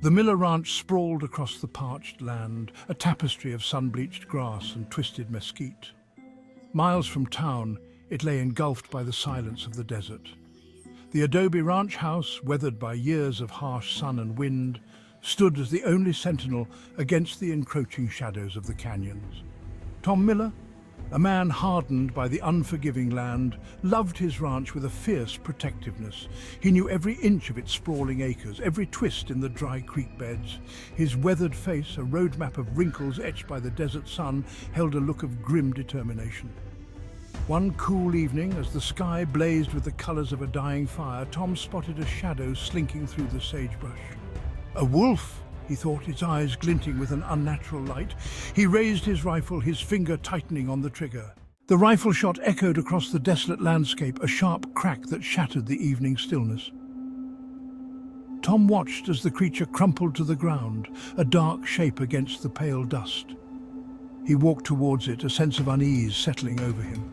The Miller Ranch sprawled across the parched land, a tapestry of sun-bleached grass and twisted mesquite. Miles from town, it lay engulfed by the silence of the desert. The adobe ranch house, weathered by years of harsh sun and wind, stood as the only sentinel against the encroaching shadows of the canyons. Tom Miller, a man hardened by the unforgiving land, loved his ranch with a fierce protectiveness. He knew every inch of its sprawling acres, every twist in the dry creek beds. His weathered face, a roadmap of wrinkles etched by the desert sun, held a look of grim determination. One cool evening, as the sky blazed with the colors of a dying fire, Tom spotted a shadow slinking through the sagebrush. A wolf, he thought, its eyes glinting with an unnatural light. He raised his rifle, his finger tightening on the trigger. The rifle shot echoed across the desolate landscape, a sharp crack that shattered the evening stillness. Tom watched as the creature crumpled to the ground, a dark shape against the pale dust. He walked towards it, a sense of unease settling over him.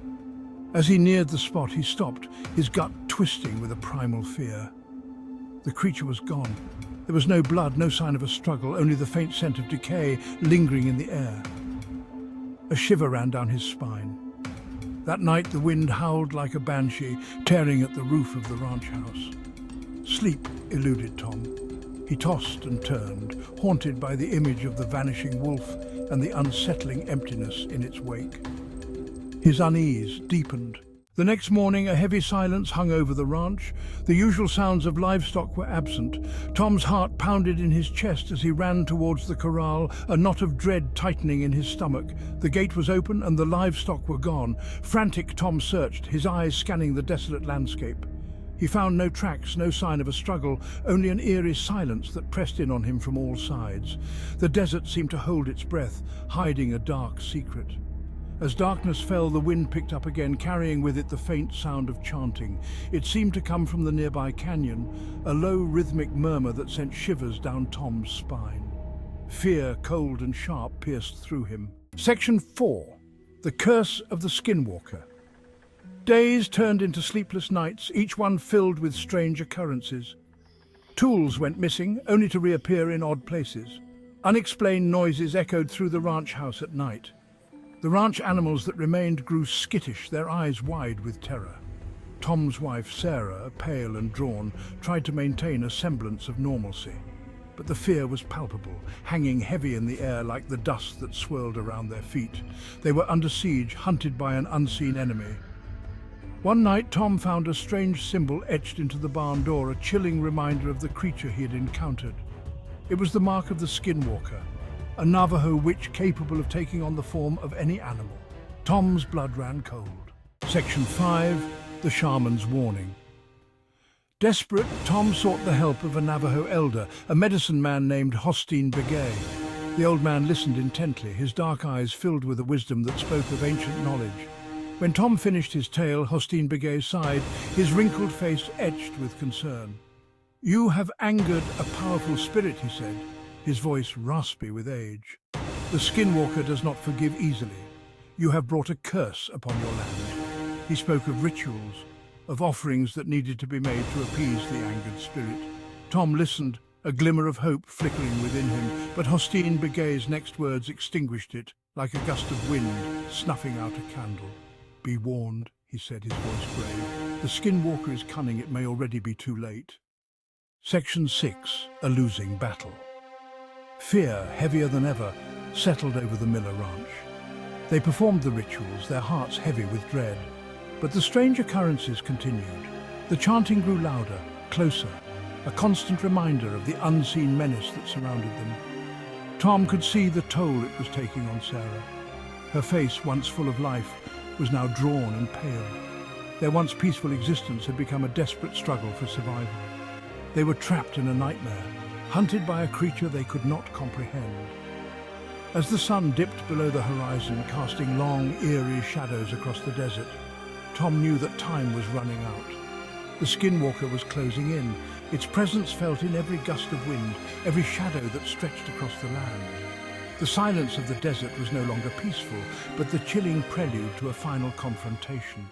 As he neared the spot, he stopped, his gut twisting with a primal fear. The creature was gone. There was no blood, no sign of a struggle, only the faint scent of decay lingering in the air. A shiver ran down his spine. That night the wind howled like a banshee, tearing at the roof of the ranch house. Sleep eluded Tom. He tossed and turned, haunted by the image of the vanishing wolf and the unsettling emptiness in its wake. His unease deepened. The next morning, a heavy silence hung over the ranch. The usual sounds of livestock were absent. Tom's heart pounded in his chest as he ran towards the corral, a knot of dread tightening in his stomach. The gate was open and the livestock were gone. Frantic, Tom searched, his eyes scanning the desolate landscape. He found no tracks, no sign of a struggle, only an eerie silence that pressed in on him from all sides. The desert seemed to hold its breath, hiding a dark secret. As darkness fell, the wind picked up again, carrying with it the faint sound of chanting. It seemed to come from the nearby canyon, a low rhythmic murmur that sent shivers down Tom's spine. Fear, cold and sharp, pierced through him. Section 4. The Curse of the Skinwalker. Days turned into sleepless nights, each one filled with strange occurrences. Tools went missing, only to reappear in odd places. Unexplained noises echoed through the ranch house at night. The ranch animals that remained grew skittish, their eyes wide with terror. Tom's wife, Sarah, pale and drawn, tried to maintain a semblance of normalcy. But the fear was palpable, hanging heavy in the air like the dust that swirled around their feet. They were under siege, hunted by an unseen enemy. One night, Tom found a strange symbol etched into the barn door, a chilling reminder of the creature he had encountered. It was the mark of the Skinwalker, a Navajo witch capable of taking on the form of any animal. Tom's blood ran cold. Section 5. The Shaman's Warning. Desperate, Tom sought the help of a Navajo elder, a medicine man named Jebediah. The old man listened intently, his dark eyes filled with a wisdom that spoke of ancient knowledge. When Tom finished his tale, Jebediah sighed, his wrinkled face etched with concern. "You have angered a powerful spirit," he said, his voice raspy with age. "The Skinwalker does not forgive easily. You have brought a curse upon your land." He spoke of rituals, of offerings that needed to be made to appease the angered spirit. Tom listened, a glimmer of hope flickering within him, but Jebediah's next words extinguished it, like a gust of wind snuffing out a candle. "Be warned," he said, his voice grave. "The Skinwalker is cunning, it may already be too late." Section 6. A Losing Battle. Fear, heavier than ever, settled over the Miller Ranch. They performed the rituals, their hearts heavy with dread. But the strange occurrences continued. The chanting grew louder, closer, a constant reminder of the unseen menace that surrounded them. Tom could see the toll it was taking on Sarah. Her face, once full of life, was now drawn and pale. Their once peaceful existence had become a desperate struggle for survival. They were trapped in a nightmare, hunted by a creature they could not comprehend. As the sun dipped below the horizon, casting long, eerie shadows across the desert, Tom knew that time was running out. The Skinwalker was closing in, its presence felt in every gust of wind, every shadow that stretched across the land. The silence of the desert was no longer peaceful, but the chilling prelude to a final confrontation.